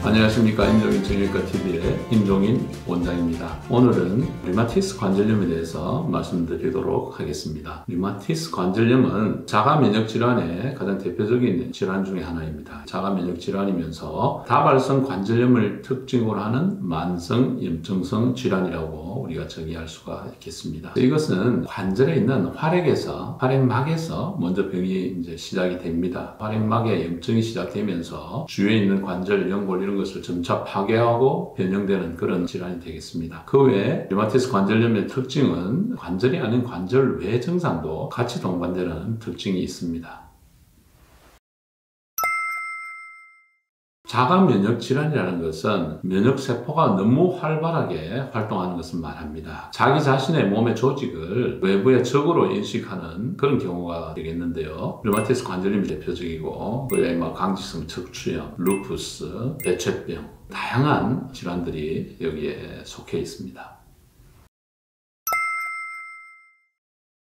안녕하십니까. 임종인 정형외과TV의 임종인 원장입니다. 오늘은 류마티스 관절염에 대해서 말씀드리도록 하겠습니다. 류마티스 관절염은 자가면역질환의 가장 대표적인 질환 중에 하나입니다. 자가면역질환이면서 다발성 관절염을 특징으로 하는 만성 염증성 질환이라고 우리가 정의할 수가 있겠습니다. 이것은 관절에 있는 활액막에서 먼저 병이 시작이 됩니다. 활액막에 염증이 시작되면서 주위에 있는 관절, 연골 이런 것을 점차 파괴하고 변형되는 그런 질환이 되겠습니다. 그 외에 류마티스 관절염의 특징은 관절이 아닌 관절 외 증상도 같이 동반되는 특징이 있습니다. 자가면역질환이라는 것은 면역세포가 너무 활발하게 활동하는 것을 말합니다. 자기 자신의 몸의 조직을 외부의 적으로 인식하는 그런 경우가 되겠는데요. 류마티스 관절염이 대표적이고 그 외에 강직성 척추염, 루푸스, 배쇄병 다양한 질환들이 여기에 속해 있습니다.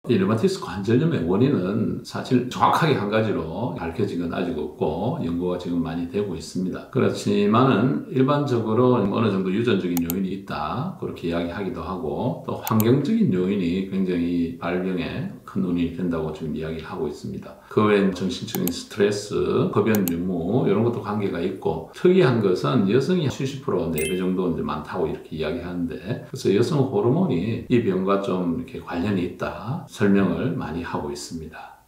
이 류마티스 관절염의 원인은 사실 정확하게 한 가지로 밝혀진 건 아직 없고 연구가 지금 많이 되고 있습니다. 그렇지만은 일반적으로 어느 정도 유전적인 요인이 있다 그렇게 이야기하기도 하고 또 환경적인 요인이 굉장히 발병에 큰 원인이 된다고 지금 이야기를 하고 있습니다. 그 외엔 정신적인 스트레스, 흡연 유무 이런 것도 관계가 있고 특이한 것은 여성이 70% 4배 정도 많다고 이렇게 이야기하는데 그래서 여성 호르몬이 이 병과 좀 이렇게 관련이 있다 설명을 많이 하고 있습니다.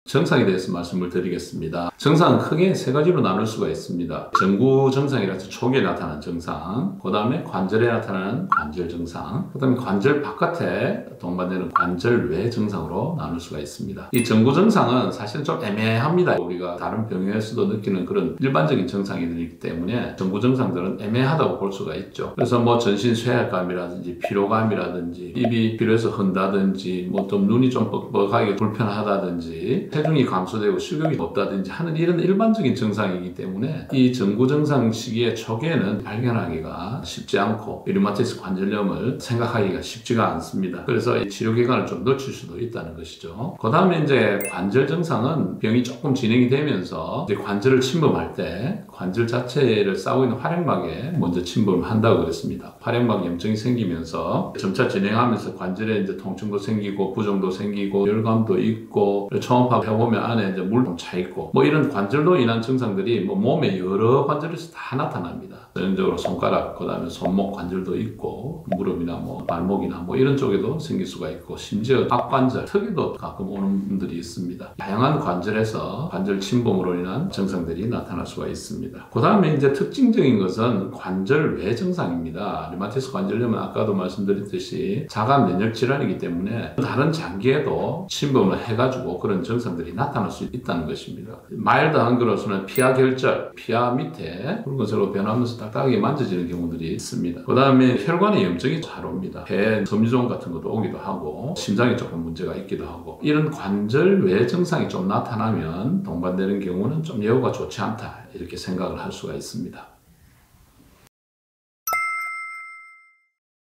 증상에 대해서 말씀을 드리겠습니다. 증상은 크게 세 가지로 나눌 수가 있습니다. 전구 증상이라서 초기에 나타나는 증상, 그 다음에 관절에 나타나는 관절 증상, 그 다음에 관절 바깥에 동반되는 관절 외 증상으로 나눌 수가 있습니다. 이 전구 증상은 사실 좀 애매합니다. 우리가 다른 병에서도 느끼는 그런 일반적인 증상이기 때문에 전구 증상들은 애매하다고 볼 수가 있죠. 그래서 전신 쇠약감이라든지 피로감이라든지 입이 피로해서 흔다든지 좀 눈이 좀 뻑뻑하게 불편하다든지 체중이 감소되고 식욕이 없다든지 하는 이런 일반적인 증상이기 때문에 이 전구 증상 시기의 초기에는 발견하기가 쉽지 않고 류마티스 관절염을 생각하기가 쉽지가 않습니다. 그래서 이 치료 기간을 좀 늦출 수도 있다는 것이죠. 그 다음에 관절 증상은 병이 조금 진행이 되면서 관절을 침범할 때 관절 자체를 싸고 있는 활액막에 먼저 침범을 한다고 그랬습니다. 활액막 염증이 생기면서 점차 진행하면서 관절에 통증도 생기고 부종도 생기고 열감도 있고 초음파 해보면 안에 물도 차 있고 이런 관절로 인한 증상들이 몸의 여러 관절에서 다 나타납니다. 전형적으로 손가락, 그 다음에 손목 관절도 있고 무릎이나 발목이나 이런 쪽에도 생길 수가 있고 심지어 악관절, 턱에도 가끔 오는 분들이 있습니다. 다양한 관절에서 관절 침범으로 인한 증상들이 나타날 수가 있습니다. 그 다음에 특징적인 것은 관절 외 증상입니다. 류마티스 관절염은 아까도 말씀드렸듯이 자가 면역 질환이기 때문에 다른 장기에도 침범을 해가지고 그런 증상들이 나타날 수 있다는 것입니다. 마일드한 거로서는 피하 결절, 피하 밑에 붉은색으로 변하면서 딱딱하게 만져지는 경우들이 있습니다. 그 다음에 혈관에 염증이 잘 옵니다. 폐에 섬유종 같은 것도 오기도 하고 심장에 조금 문제가 있기도 하고 이런 관절 외 증상이 좀 나타나면 동반되는 경우는 좀 예후가 좋지 않다 이렇게 생각을 할 수가 있습니다.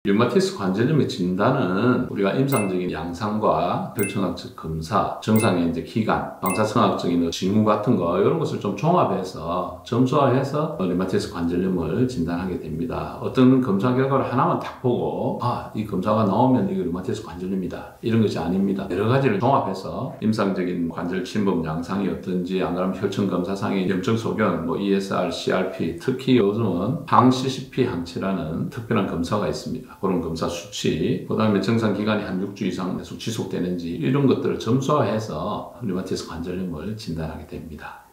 류마티스 관절염의 진단은 우리가 임상적인 양상과 혈청학적 검사, 증상의 기간, 방사선학적인 징후 같은 거 이런 것을 좀 종합해서 점수화해서 류마티스 관절염을 진단하게 됩니다. 어떤 검사 결과를 하나만 딱 보고 이 검사가 나오면 이거 류마티스 관절염이다 이런 것이 아닙니다. 여러 가지를 종합해서 임상적인 관절 침범 양상이 어떤지 안 그러면 혈청 검사상의 염증 소견, ESR, CRP 특히 요즘은 항CCP 항체라는 특별한 검사가 있습니다. 그런 검사 수치, 그 다음에 증상 기간이 한 6주 이상 계속 지속되는지 이런 것들을 점수화해서 류마티스 관절염을 진단하게 됩니다.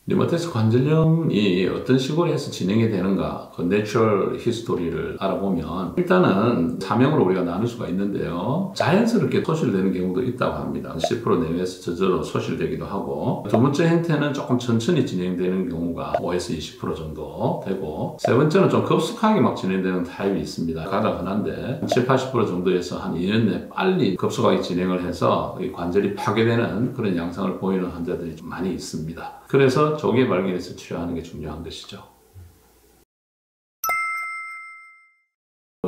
류마티스 관절염이 어떤 식으로 해서 진행이 되는가 그 내추럴 히스토리를 알아보면 일단은 사명으로 우리가 나눌 수가 있는데요. 자연스럽게 소실되는 경우도 있다고 합니다. 10% 내외에서 저절로 소실되기도 하고 두 번째 형태는 조금 천천히 진행되는 경우가 5에서 20% 정도 되고 세 번째는 좀 급속하게 진행되는 타입이 있습니다. 가장 흔한데 7, 80% 정도에서 한 2년 내 빨리 급속하게 진행을 해서 이 관절이 파괴되는 그런 양상을 보이는 환자들이 좀 많이 있습니다. 그래서 조기에 발견해서 치료하는 게 중요한 것이죠.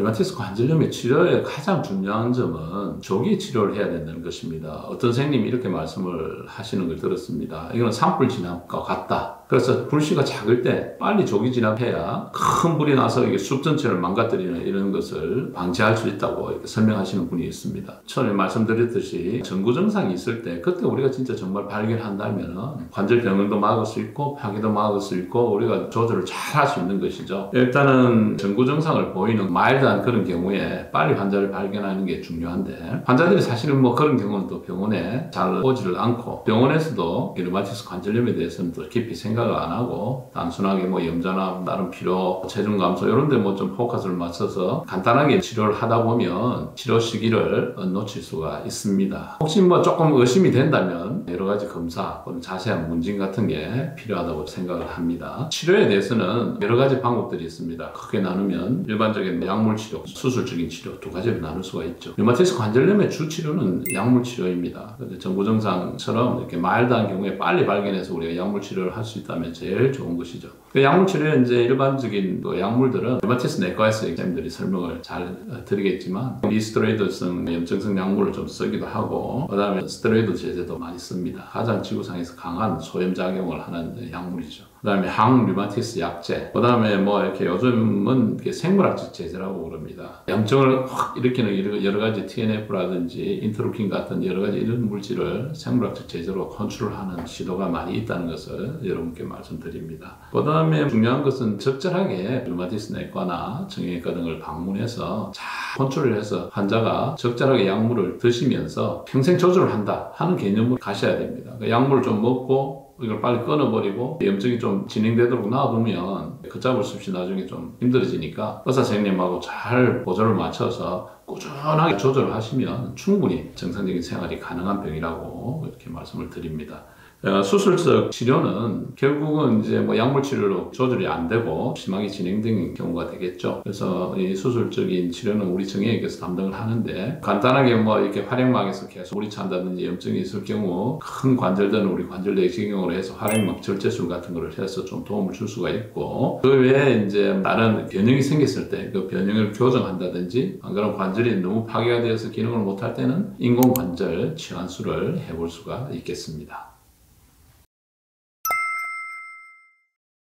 류마티스 관절염의 치료의 가장 중요한 점은 조기 치료를 해야 된다는 것입니다. 어떤 선생님이 이렇게 말씀을 하시는 걸 들었습니다. 이거는 산불 진압과 같다. 그래서 불씨가 작을 때 빨리 조기 진압해야 큰 불이 나서 이게 숲 전체를 망가뜨리는 이런 것을 방지할 수 있다고 이렇게 설명하시는 분이 있습니다. 처음에 말씀드렸듯이 전구 증상이 있을 때 그때 우리가 진짜 정말 발견한다면 관절 병응도 막을 수 있고 파기도 막을 수 있고 우리가 조절을 잘 할 수 있는 것이죠. 일단은 전구 증상을 보이는 마일드한 그런 경우에 빨리 환자를 발견하는 게 중요한데 환자들이 사실은 뭐 그런 경우는 또 병원에 잘 오지를 않고 병원에서도 류마티스 관절염에 대해서는 또 깊이 생각을 안 하고 단순하게 뭐 염자나 다른 피로, 체중 감소 이런 데 뭐 좀 포커스를 맞춰서 간단하게 치료를 하다 보면 치료 시기를 놓칠 수가 있습니다. 혹시 뭐 조금 의심이 된다면 여러 가지 검사 또는 자세한 문진 같은 게 필요하다고 생각을 합니다. 치료에 대해서는 여러 가지 방법들이 있습니다. 크게 나누면 일반적인 약물 치료, 수술적인 치료 두 가지로 나눌 수가 있죠. 류마티스 관절염의 주 치료는 약물 치료입니다. 전구 증상처럼 이렇게 마일드한 경우에 빨리 발견해서 우리가 약물 치료를 할 수 있다면 제일 좋은 것이죠. 그 약물 치료에 이제 일반적인 약물들은 류마티스 내과에서 선생님들이 설명을 잘 드리겠지만 비스테로이드성 염증성 약물을 좀 쓰기도 하고 그다음에 스테로이드 제제도 많이 씁니다. 가장 지구상에서 강한 소염작용을 하는 약물이죠. 그 다음에 항류마티스 약제, 그 다음에 뭐 이렇게 요즘은 이렇게 생물학적 제제라고 그럽니다. 염증을 확 일으키는 여러 가지 TNF라든지 인터루킨 같은 여러 가지 이런 물질을 생물학적 제제로 컨트롤하는 시도가 많이 있다는 것을 여러분께 말씀드립니다. 그 다음에 중요한 것은 적절하게 류마티스 내과나 정형외과 등을 방문해서 잘 컨트롤을 해서 환자가 적절하게 약물을 드시면서 평생 조절을 한다 하는 개념으로 가셔야 됩니다. 그 약물을 좀 먹고 이걸 빨리 끊어버리고 염증이 좀 진행되도록 놔두면 걷잡을 수 없이 나중에 좀 힘들어지니까 의사 선생님하고 잘 보조를 맞춰서 꾸준하게 조절을 하시면 충분히 정상적인 생활이 가능한 병이라고 이렇게 말씀을 드립니다. 수술적 치료는 결국은 이제 뭐 약물 치료로 조절이 안 되고 심하게 진행되는 경우가 되겠죠. 그래서 이 수술적인 치료는 우리 정형외과에서 담당을 하는데 간단하게 뭐 이렇게 활액막에서 계속 물이 찬다든지 염증이 있을 경우 큰 관절들은 우리 관절 내시경으로 해서 활액막 절제술 같은 거를 해서 좀 도움을 줄 수가 있고 그 외에 이제 다른 변형이 생겼을 때 그 변형을 교정한다든지 안 그런 관절이 너무 파괴가 되어서 기능을 못할 때는 인공관절 치환술을 해볼 수가 있겠습니다.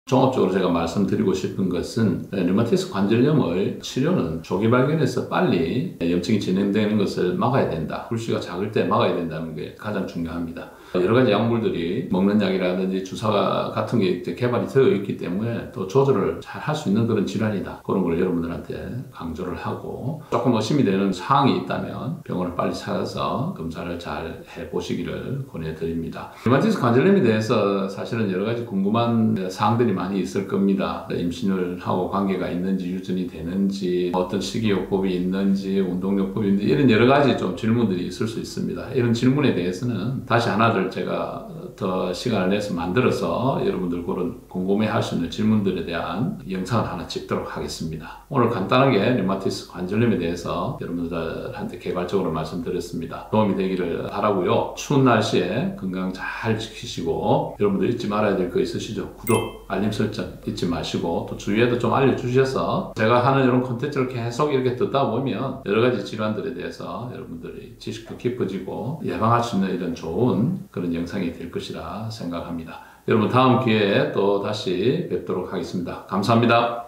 종합적으로 제가 말씀드리고 싶은 것은 류마티스 관절염의 치료는 조기 발견해서 빨리 염증이 진행되는 것을 막아야 된다. 불씨가 작을 때 막아야 된다는 게 가장 중요합니다. 여러 가지 약물들이 먹는 약이라든지 주사 같은 게 개발이 되어 있기 때문에 또 조절을 잘 할 수 있는 그런 질환이다. 그런 걸 여러분들한테 강조를 하고 조금 의심이 되는 사항이 있다면 병원을 빨리 찾아서 검사를 잘 해보시기를 권해드립니다. 류마티스 관절염에 대해서 사실은 여러 가지 궁금한 사항들이 많이 있을 겁니다. 임신을 하고 관계가 있는지 유전이 되는지 어떤 식이요법이 있는지 운동요법이 있는지 이런 여러 가지 좀 질문들이 있을 수 있습니다. 이런 질문에 대해서는 다시 하나를 제가 더 시간을 내서 만들어서 여러분들 그런 궁금해할 수 있는 질문들에 대한 영상을 하나 찍도록 하겠습니다. 오늘 간단하게 류마티스 관절염에 대해서 여러분들한테 개괄적으로 말씀드렸습니다. 도움이 되기를 바라고요. 추운 날씨에 건강 잘 지키시고 여러분들 잊지 말아야 될 거 있으시죠? 구독, 알림 설정 잊지 마시고 또 주위에도 좀 알려주셔서 제가 하는 이런 콘텐츠를 계속 이렇게 듣다 보면 여러 가지 질환들에 대해서 여러분들이 지식도 깊어지고 예방할 수 있는 이런 좋은 그런 영상이 될 것이라 생각합니다. 여러분 다음 기회에 또 다시 뵙도록 하겠습니다. 감사합니다.